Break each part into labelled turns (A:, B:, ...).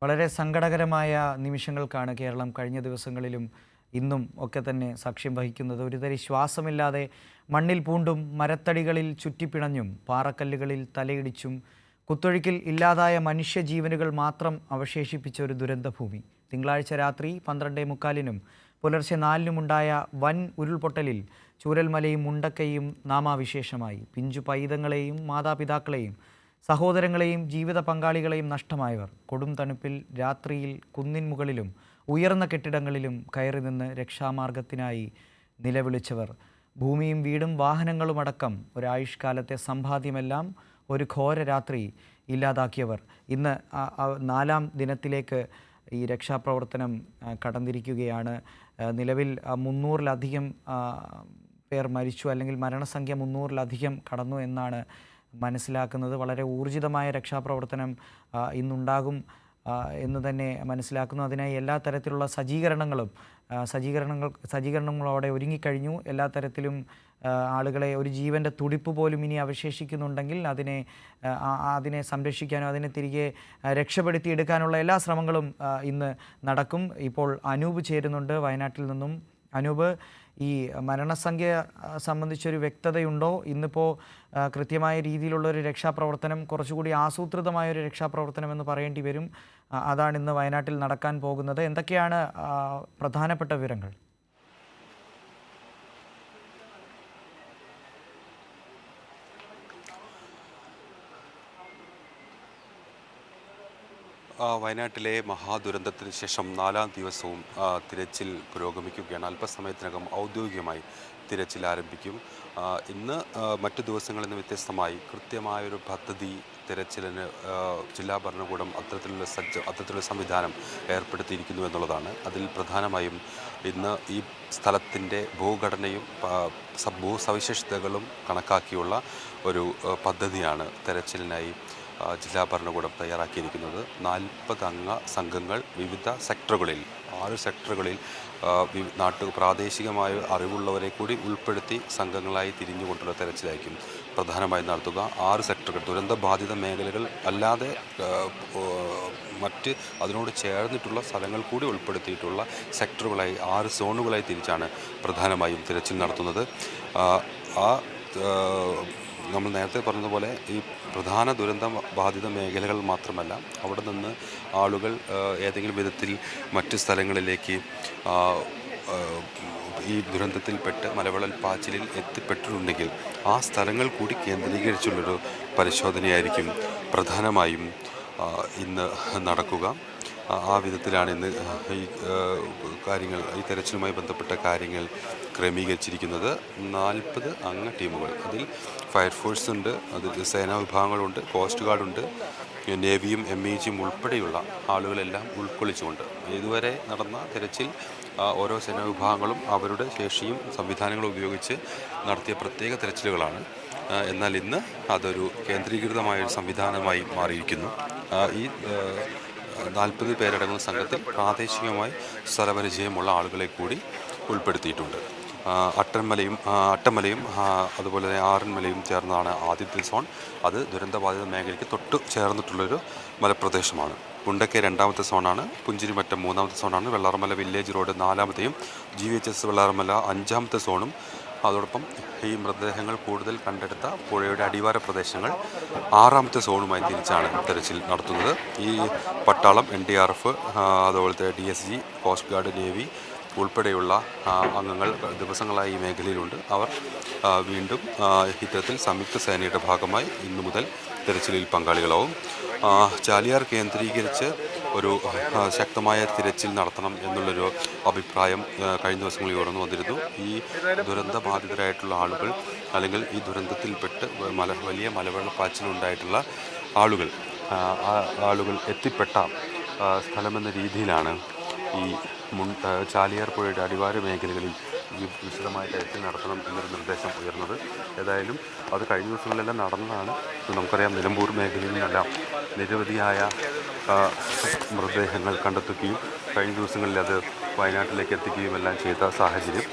A: വളരെ സങ്കടകരമായ നിമിഷങ്ങൾക്കാണ് കേരളം കഴിഞ്ഞ ദിവസങ്ങളിലും ഇന്നും ഒക്കെ തന്നെ സാക്ഷ്യം വഹിക്കുന്നത്. ഒരുതരി ശ്വാസമില്ലാതെ മണ്ണിൽ പൂണ്ടും മരത്തടികളിൽ ചുറ്റിപ്പിണഞ്ഞും പാറക്കല്ലുകളിൽ തലയിടിച്ചും കുത്തൊഴുക്കിൽ ഇല്ലാതായ മനുഷ്യജീവനുകൾ മാത്രം അവശേഷിപ്പിച്ച ഒരു ദുരന്തഭൂമി. തിങ്കളാഴ്ച രാത്രി 12:45 പുലർച്ചെ 4-നുമുണ്ടായ വൻ ഉരുൾപൊട്ടലിൽ ചൂരൽമലയും മുണ്ടക്കയും നാമാവിശേഷമായി. പിഞ്ചു പൈതങ്ങളെയും മാതാപിതാക്കളെയും സഹോദരങ്ങളെയും ജീവിത പങ്കാളികളെയും നഷ്ടമായവർ കൊടും തണുപ്പിൽ രാത്രിയിൽ കുന്നിൻ മുകളിലും ഉയർന്ന കെട്ടിടങ്ങളിലും കയറി നിന്ന് രക്ഷാമാർഗത്തിനായി നിലവിളിച്ചവർ, ഭൂമിയും വീടും വാഹനങ്ങളുമടക്കം ഒരായുഷ്കാലത്തെ സമ്പാദ്യമെല്ലാം ഒരു ഘോര രാത്രി ഇല്ലാതാക്കിയവർ ഇന്ന് 4-ാം ദിനത്തിലേക്ക് ഈ രക്ഷാപ്രവർത്തനം കടന്നിരിക്കുകയാണ്. നിലവിൽ 300-ലധികം പേർ മരിച്ചു, അല്ലെങ്കിൽ മരണസംഖ്യ 300-ലധികം കടന്നു എന്നാണ് മനസ്സിലാക്കുന്നത്. വളരെ ഊർജിതമായ രക്ഷാപ്രവർത്തനം ഇന്നുണ്ടാകും എന്ന് തന്നെ മനസ്സിലാക്കുന്നു. അതിനായി എല്ലാ തരത്തിലുള്ള സജ്ജീകരണങ്ങളും അവിടെ ഒരുങ്ങിക്കഴിഞ്ഞു. എല്ലാ തരത്തിലും ആളുകളെ, ഒരു ജീവൻ്റെ തുടിപ്പ് പോലും ഇനി അവശേഷിക്കുന്നുണ്ടെങ്കിൽ അതിനെ സംരക്ഷിക്കാനോ അതിനെ തിരികെ രക്ഷപ്പെടുത്തിയെടുക്കാനുള്ള എല്ലാ ശ്രമങ്ങളും ഇന്ന് നടക്കും. ഇപ്പോൾ അനൂപ് ചേരുന്നുണ്ട് വയനാട്ടിൽ നിന്നും. അനൂപ്, ഈ മരണസംഖ്യ സംബന്ധിച്ചൊരു വ്യക്തതയുണ്ടോ? ഇന്നിപ്പോൾ കൃത്യമായ രീതിയിലുള്ളൊരു രക്ഷാപ്രവർത്തനം, കുറച്ചുകൂടി ആസൂത്രിതമായൊരു രക്ഷാപ്രവർത്തനം എന്ന് പറയേണ്ടി വരും. അതാണ് ഇന്ന് വയനാട്ടിൽ നടക്കാൻ പോകുന്നത്. എന്തൊക്കെയാണ് പ്രധാനപ്പെട്ട വിവരങ്ങൾ?
B: വയനാട്ടിലെ മഹാദുരന്തത്തിന് ശേഷം 4-ാം ദിവസവും തിരച്ചിൽ പുരോഗമിക്കുകയാണ്. അല്പസമയത്തിനകം ഔദ്യോഗികമായി തിരച്ചിൽ ആരംഭിക്കും. ഇന്ന് മറ്റു ദിവസങ്ങളിൽ നിന്ന് വ്യത്യസ്തമായി കൃത്യമായൊരു പദ്ധതി തിരച്ചിലിന് ജില്ലാ ഭരണകൂടം അത്തരത്തിലുള്ള സംവിധാനം ഏർപ്പെടുത്തിയിരിക്കുന്നു എന്നുള്ളതാണ്. അതിൽ പ്രധാനമായും ഇന്ന് ഈ സ്ഥലത്തിൻ്റെ ഭൂഘടനയും ഭൂസവിശേഷതകളും കണക്കാക്കിയുള്ള ഒരു പദ്ധതിയാണ് തെരച്ചിലിനായി ജില്ലാ ഭരണകൂടം തയ്യാറാക്കിയിരിക്കുന്നത്. 40 അംഗ സംഘങ്ങൾ വിവിധ സെക്ടറുകളിൽ 6 സെക്ടറുകളിൽ പ്രാദേശികമായ അറിവുള്ളവരെ കൂടി ഉൾപ്പെടുത്തി സംഘങ്ങളായി തിരിഞ്ഞുകൊണ്ടുള്ള തെരച്ചിലായിരിക്കും പ്രധാനമായും നടത്തുക. 6 സെക്ടറുകൾ, ദുരന്തബാധിത മേഖലകൾ അല്ലാതെ മറ്റ് അതിനോട് ചേർന്നിട്ടുള്ള സ്ഥലങ്ങൾ കൂടി ഉൾപ്പെടുത്തിയിട്ടുള്ള സെക്ടറുകളായി 6 സോണുകളായി തിരിച്ചാണ് പ്രധാനമായും തിരച്ചിൽ നടത്തുന്നത്. നമ്മൾ നേരത്തെ പറഞ്ഞതുപോലെ ഈ പ്രധാന ദുരന്ത ബാധിത മേഖലകൾ മാത്രമല്ല, അവിടെ നിന്ന് ആളുകൾ ഏതെങ്കിലും വിധത്തിൽ മറ്റ് സ്ഥലങ്ങളിലേക്ക് ഈ ദുരന്തത്തിൽപ്പെട്ട് മലവെള്ളപ്പാച്ചിലിൽ എത്തിപ്പെട്ടിട്ടുണ്ടെങ്കിൽ ആ സ്ഥലങ്ങൾ കൂടി കേന്ദ്രീകരിച്ചുള്ളൊരു പരിശോധനയായിരിക്കും പ്രധാനമായും ഇന്ന് നടക്കുക. ആ വിധത്തിലാണ് ഇന്ന് ഈ തെരച്ചിലുമായി ബന്ധപ്പെട്ട കാര്യങ്ങൾ ക്രമീകരിച്ചിരിക്കുന്നത്. 40 അംഗ ടീമുകൾ, അതിൽ ഫയർഫോഴ്സ് ഉണ്ട്, അതിൽ സേനാ വിഭാഗങ്ങളുണ്ട്, കോസ്റ്റ് ഗാർഡുണ്ട്, നേവിയും MAGയും ഉൾപ്പെടെയുള്ള ആളുകളെല്ലാം ഉൾക്കൊള്ളിച്ചുകൊണ്ട് ഇതുവരെ നടന്ന തെരച്ചിൽ ഓരോ സേനാ വിഭാഗങ്ങളും അവരുടെ ശേഷിയും സംവിധാനങ്ങളും ഉപയോഗിച്ച് നടത്തിയ പ്രത്യേക തെരച്ചിലുകളാണ്. എന്നാൽ ഇന്ന് അതൊരു കേന്ദ്രീകൃതമായൊരു സംവിധാനമായി മാറിയിരിക്കുന്നു. ഈ 40 പേരടങ്ങുന്ന സംഘത്തിൽ പ്രാദേശികമായി സ്ഥലപരിചയമുള്ള ആളുകളെ കൂടി ഉൾപ്പെടുത്തിയിട്ടുണ്ട്. അട്ടമലയും അതുപോലെ തന്നെ ആറന്മലയും ചേർന്നതാണ് ആദ്യത്തെ സോൺ. അത് ദുരന്തബാധിത മേഖലയ്ക്ക് തൊട്ട് ചേർന്നിട്ടുള്ളൊരു മലപ്രദേശമാണ്. മുണ്ടക്കൈ 2-ാമത്തെ സോണാണ്. പുഞ്ചിരിമറ്റം 3-ാമത്തെ സോണാണ്. വെള്ളാർമല വില്ലേജ് റോഡ് 4-ാമത്തെയും GHS വെള്ളാർമല 5-ാമത്തെ സോണും. അതോടൊപ്പം ഈ മൃതദേഹങ്ങൾ കൂടുതൽ കണ്ടെടുത്ത പുഴയുടെ അടിവാര പ്രദേശങ്ങൾ 6-ാമത്തെ സോണുമായി തിരിച്ചാണ് തെരച്ചിൽ നടത്തുന്നത്. ഈ പട്ടാളം, NDRF, അതുപോലത്തെ DSG, കോസ്റ്റ് ഗാർഡ്, നേവി ഉൾപ്പെടെയുള്ള അംഗങ്ങൾ ദിവസങ്ങളായി ഈ മേഖലയിലുണ്ട്. അവർ വീണ്ടും ഇത്തരത്തിൽ സംയുക്ത സേനയുടെ ഭാഗമായി ഇന്നു മുതൽ തിരച്ചിലിൽ പങ്കാളികളാവും. ചാലിയാർ കേന്ദ്രീകരിച്ച് ഒരു ശക്തമായ തിരച്ചിൽ നടത്തണം എന്നുള്ളൊരു അഭിപ്രായം കഴിഞ്ഞ ദിവസങ്ങളിൽ ഉയർന്നു വന്നിരുന്നു. ഈ ദുരന്തബാധിതരായിട്ടുള്ള ആളുകൾ, അല്ലെങ്കിൽ ഈ ദുരന്തത്തിൽപ്പെട്ട് വലിയ മലവെള്ളപ്പാച്ചിലുണ്ടായിട്ടുള്ള ആളുകൾ എത്തിപ്പെട്ട സ്ഥലമെന്ന രീതിയിലാണ് ഈ ചാലിയാർ പുഴയുടെ അടിവാര മേഖലകളിൽ വിശദമായ തെരച്ചിൽ നടത്തണം എന്നൊരു നിർദ്ദേശം ഉയർന്നത്. ഏതായാലും അത് കഴിഞ്ഞ ദിവസങ്ങളിലെല്ലാം നടന്നതാണ്. നമുക്കറിയാം, നിലമ്പൂർ മേഖലയിൽ നിന്നെല്ലാം നിരവധിയായ മൃതദേഹങ്ങൾ കണ്ടെത്തുകയും കഴിഞ്ഞ ദിവസങ്ങളിൽ അത് വയനാട്ടിലേക്ക് എത്തിക്കുകയും എല്ലാം ചെയ്ത സാഹചര്യം.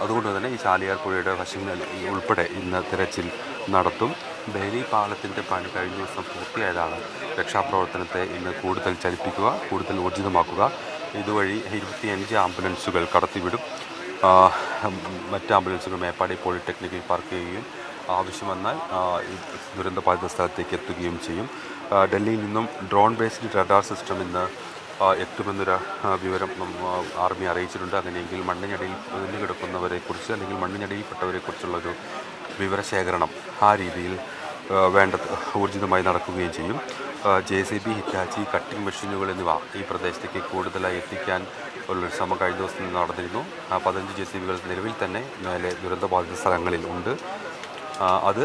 B: അതുകൊണ്ട് തന്നെ ഈ ചാലിയാർ പുഴയുടെ വശങ്ങളിൽ ഉൾപ്പെടെ ഇന്ന് തിരച്ചിൽ നടത്തും. ബെയിലി പാലത്തിൻ്റെ പണി കഴിഞ്ഞ ദിവസം പൂർത്തിയായതാണ് രക്ഷാപ്രവർത്തനത്തെ ഇന്ന് കൂടുതൽ ചലിപ്പിക്കുക, കൂടുതൽ ഊർജിതമാക്കുക. ഇതുവഴി 25 ആംബുലൻസുകൾ കടത്തിവിടും. മറ്റ് ആംബുലൻസുകൾ മേപ്പാടി പോളിടെക്നിക്കിൽ പാർക്ക് ചെയ്യുകയും ആവശ്യം വന്നാൽ ഈ ദുരന്തബാധിത സ്ഥലത്തേക്ക് എത്തുകയും ചെയ്യും. ഡൽഹിയിൽ നിന്നും ഡ്രോൺ ബേസ്ഡ് റഡാർ സിസ്റ്റം ഇന്ന് എത്തുമെന്നൊരു വിവരം ആർമി അറിയിച്ചിട്ടുണ്ട്. അങ്ങനെയെങ്കിൽ മണ്ണിനടിയിൽ പൊതിഞ്ഞു കിടക്കുന്നവരെക്കുറിച്ച് അല്ലെങ്കിൽ മണ്ണിനടിയിൽപ്പെട്ടവരെക്കുറിച്ചുള്ളൊരു വിവരശേഖരണം ആ രീതിയിൽ ഊർജിതമായി നടക്കുകയും ചെയ്യും. JCB, ഹിറ്റാച്ചി, കട്ടിംഗ് മെഷീനുകൾ എന്നിവ ഈ പ്രദേശത്തേക്ക് കൂടുതലായി എത്തിക്കാൻ ഉള്ളൊരു ശ്രമം കഴിഞ്ഞ ദിവസം നടന്നിരുന്നു. 15 JCBകൾ നിലവിൽ തന്നെ മേലെ ദുരന്തബാധിത സ്ഥലങ്ങളിൽ ഉണ്ട്. അത്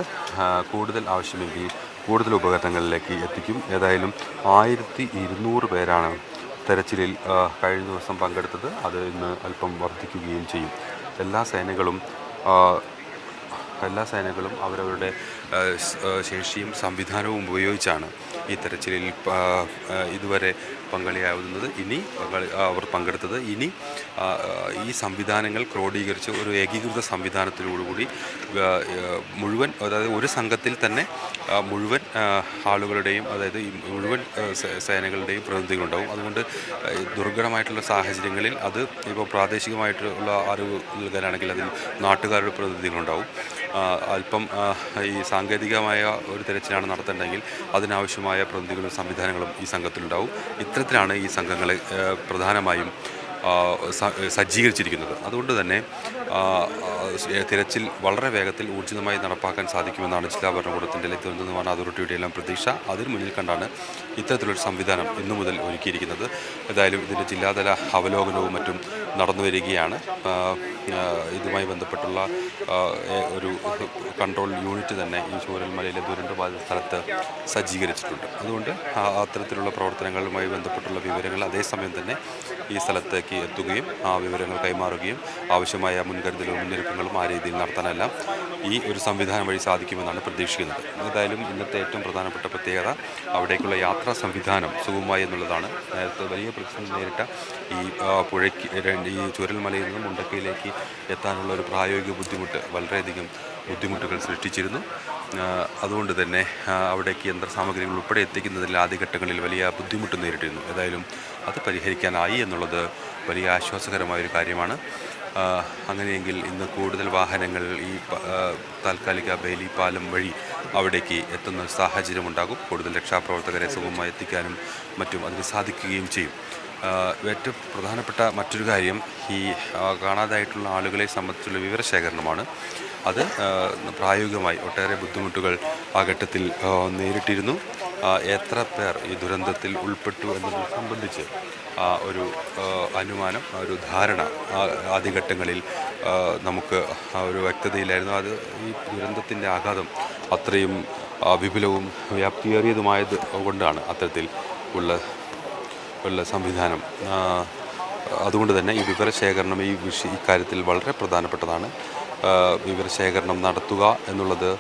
B: കൂടുതൽ ആവശ്യമെങ്കിൽ കൂടുതൽ ഉപകരണങ്ങളിലേക്ക് എത്തിക്കും. ഏതായാലും 1200 പേരാണ് തെരച്ചിലിൽ കഴിഞ്ഞ ദിവസം പങ്കെടുത്തത്. അത് ഇന്ന് അല്പം വർദ്ധിക്കുകയും ചെയ്യും. എല്ലാ സേനകളും അവരവരുടെ ശേഷിയും സംവിധാനവും ഉപയോഗിച്ചാണ് ഈ തെരച്ചിലിൽ ഇതുവരെ പങ്കാളിയാവുന്നത്. അവർ പങ്കെടുത്തത് ഇനി ഈ സംവിധാനങ്ങൾ ക്രോഡീകരിച്ച് ഒരു ഏകീകൃത സംവിധാനത്തിലൂടുകൂടി മുഴുവൻ, അതായത് ഒരു സംഘത്തിൽ തന്നെ മുഴുവൻ ആളുകളുടെയും, അതായത് മുഴുവൻ സേനകളുടെയും പ്രതിനിധികളുണ്ടാവും. അതുകൊണ്ട് ദുർഘടമായിട്ടുള്ള സാഹചര്യങ്ങളിൽ അത് ഇപ്പോൾ പ്രാദേശികമായിട്ടുള്ള അറിവ് നൽകാനാണെങ്കിൽ അതിൽ നാട്ടുകാരുടെ പ്രതിനിധികളുണ്ടാവും. അല്പം ഈ സാങ്കേതികമായ ഒരു തിരച്ചിലാണ് നടത്തേണ്ടതെങ്കിൽ അതിനാവശ്യമായ പ്രതിനിധികളും സംവിധാനങ്ങളും ഈ സംഘത്തിലുണ്ടാവും. ഇത്തരത്തിലാണ് ഈ സംഘങ്ങളെ പ്രധാനമായും സജ്ജീകരിച്ചിരിക്കുന്നത്. അതുകൊണ്ട് തന്നെ തിരച്ചിൽ വളരെ വേഗത്തിൽ ഊർജിതമായി നടപ്പാക്കാൻ സാധിക്കുമെന്നാണ് ജില്ലാ ഭരണകൂടത്തിൻ്റെ ദുരന്ത നിവാരണ അതോറിറ്റിയുടെ എല്ലാം പ്രതീക്ഷ. അതിന് മുന്നിൽ കണ്ടാണ് ഇത്തരത്തിലൊരു സംവിധാനം ഇന്നു മുതൽ ഒരുക്കിയിരിക്കുന്നത്. ഏതായാലും ഇതിൻ്റെ ജില്ലാതല അവലോകനവും മറ്റും നടന്നു വരികയാണ്. ഇതുമായി ബന്ധപ്പെട്ടുള്ള ഒരു കൺട്രോൾ യൂണിറ്റ് തന്നെ ഈ ചൂരൽമലയിലെ ദുരന്തബാധിത സ്ഥലത്ത് സജ്ജീകരിച്ചിട്ടുണ്ട്. അതുകൊണ്ട് അത്തരത്തിലുള്ള പ്രവർത്തനങ്ങളുമായി ബന്ധപ്പെട്ടുള്ള വിവരങ്ങൾ അതേസമയം തന്നെ ഈ സ്ഥലത്തേക്ക് എത്തുകയും ആ വിവരങ്ങൾ കൈമാറുകയും ആവശ്യമായ മുൻകരുതലും മുന്നൊരുക്കങ്ങളും ആ രീതിയിൽ നടത്താനെല്ലാം ഈ ഒരു സംവിധാനം വഴി സാധിക്കുമെന്നാണ് പ്രതീക്ഷിക്കുന്നത്. ഏതായാലും ഇന്നത്തെ ഏറ്റവും പ്രധാനപ്പെട്ട പ്രത്യേകത അവിടേക്കുള്ള യാത്രാ സംവിധാനം സുഗമമായി എന്നുള്ളതാണ്. നേരത്തെ വലിയ പ്രതിസന്ധി നേരിട്ട ഈ ചൂരൽമലയിൽ നിന്നും മുണ്ടക്കയിലേക്ക് എത്താനുള്ള ഒരു പ്രായോഗിക വളരെയധികം ബുദ്ധിമുട്ടുകൾ സൃഷ്ടിച്ചിരുന്നു. അതുകൊണ്ട് തന്നെ അവിടേക്ക് യന്ത്രസാമഗ്രികൾ ഉൾപ്പെടെ എത്തിക്കുന്നതിൽ ആദ്യഘട്ടങ്ങളിൽ വലിയ ബുദ്ധിമുട്ട് നേരിട്ടിരുന്നു. ഏതായാലും അത് പരിഹരിക്കാനായി എന്നുള്ളത് വലിയ ആശ്വാസകരമായൊരു കാര്യമാണ്. അങ്ങനെയെങ്കിൽ ഇന്ന് കൂടുതൽ വാഹനങ്ങൾ ഈ താൽക്കാലിക ബെയിലി പാലം വഴി അവിടേക്ക് എത്തുന്ന സാഹചര്യമുണ്ടാകും. കൂടുതൽ രക്ഷാപ്രവർത്തകരെ സുഗമമായി എത്തിക്കാനും മറ്റും അതിന് സാധിക്കുകയും ചെയ്യും. ഏറ്റവും പ്രധാനപ്പെട്ട മറ്റൊരു കാര്യം ഈ കാണാതായിട്ടുള്ള ആളുകളെ സംബന്ധിച്ചുള്ള വിവരശേഖരണമാണ്. അത് പ്രായോഗികമായി ഒട്ടേറെ ബുദ്ധിമുട്ടുകൾ ആ ഘട്ടത്തിൽ നേരിട്ടിരുന്നു. എത്ര പേർ ഈ ദുരന്തത്തിൽ ഉൾപ്പെട്ടു എന്നതിനെ സംബന്ധിച്ച് ഒരു അനുമാനം, ഒരു ധാരണ ആദ്യഘട്ടങ്ങളിൽ നമുക്ക് ഒരു വ്യക്തതയില്ലായിരുന്നു. അത് ഈ ദുരന്തത്തിൻ്റെ ആഘാതം അത്രയും വിപുലവും വ്യാപ്തിയേറിയതുമായത് കൊണ്ടാണ് അത്തരത്തിൽ ഉള്ള സംവിധാനം. അതുകൊണ്ട് തന്നെ ഈ വിവരശേഖരണം ഇക്കാര്യത്തിൽ വളരെ പ്രധാനപ്പെട്ടതാണ്. വിവരശേഖരണം നടത്തുക എന്നുള്ളത്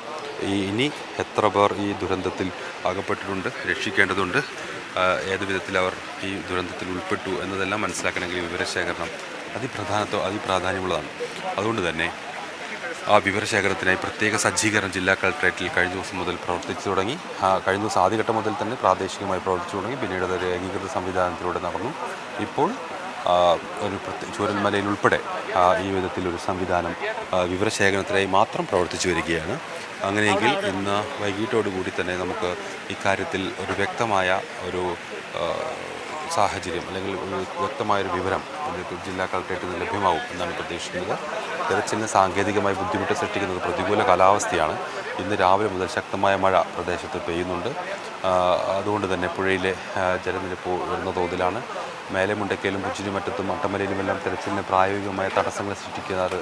B: ഇനി എത്ര പേർ ഈ ദുരന്തത്തിൽ അകപ്പെട്ടിട്ടുണ്ട്, രക്ഷിക്കേണ്ടതുണ്ട്, ഏത് വിധത്തിൽ അവർ ഈ ദുരന്തത്തിൽ ഉൾപ്പെട്ടു എന്നതെല്ലാം മനസ്സിലാക്കണമെങ്കിൽ വിവരശേഖരണം അതിപ്രാധാന്യമുള്ളതാണ്. അതുകൊണ്ട് തന്നെ ആ വിവരശേഖരണത്തിനായി പ്രത്യേക സജ്ജീകരണം ജില്ലാ കളക്ടറേറ്റിൽ കഴിഞ്ഞ ദിവസം മുതൽ പ്രവർത്തിച്ചു തുടങ്ങി. കഴിഞ്ഞ ദിവസം ആദ്യഘട്ടം മുതൽ തന്നെ പ്രാദേശികമായി പ്രവർത്തിച്ചു തുടങ്ങി. പിന്നീട് അതൊരു ഏകീകൃത സംവിധാനത്തിലൂടെ നടന്നു. ഇപ്പോൾ ഒരു ചൂരൽമലയിൽ ഉൾപ്പെടെ ഈ വിധത്തിലൊരു സംവിധാനം വിവരശേഖരണത്തിനായി മാത്രം പ്രവർത്തിച്ചു വരികയാണ്. അങ്ങനെയെങ്കിൽ ഇന്ന് വൈകിട്ടോടുകൂടി തന്നെ നമുക്ക് ഇക്കാര്യത്തിൽ ഒരു വ്യക്തമായ ഒരു സാഹചര്യം അല്ലെങ്കിൽ ഒരു വ്യക്തമായൊരു വിവരം ജില്ലാ കളക്ടറേറ്റിൽ നിന്ന് ലഭ്യമാവും എന്നാണ് പ്രതീക്ഷിക്കുന്നത്. തെരച്ചിലിന് സാങ്കേതികമായി ബുദ്ധിമുട്ട് സൃഷ്ടിക്കുന്നത് പ്രതികൂല കാലാവസ്ഥയാണ്. ഇന്ന് രാവിലെ മുതൽ ശക്തമായ മഴ പ്രദേശത്ത് പെയ്യുന്നുണ്ട്. അതുകൊണ്ട് തന്നെ പുഴയിലെ ജലനിരപ്പ് ഉയർന്ന തോതിലാണ്. മേലെ മുണ്ടക്കയിലും പുഞ്ചിരിമറ്റത്തും അട്ടമലയിലുമെല്ലാം തെരച്ചിലിന് പ്രായോഗികമായ തടസ്സങ്ങൾ സൃഷ്ടിക്കുന്നത്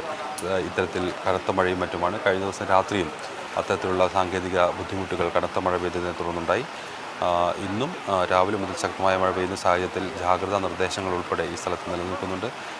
B: ഇത്തരത്തിൽ കനത്ത മഴയും മറ്റുമാണ്. കഴിഞ്ഞ ദിവസം രാത്രിയും അത്തരത്തിലുള്ള സാങ്കേതിക ബുദ്ധിമുട്ടുകൾ കനത്ത മഴ പെയ്തതിനെ തുടർന്നുണ്ടായി. ഇന്നും രാവിലെ മുതൽ ശക്തമായ മഴ പെയ്യുന്ന സാഹചര്യത്തിൽ ജാഗ്രതാ നിർദ്ദേശങ്ങൾ ഉൾപ്പെടെ ഈ സ്ഥലത്ത് നിലനിൽക്കുന്നുണ്ട്.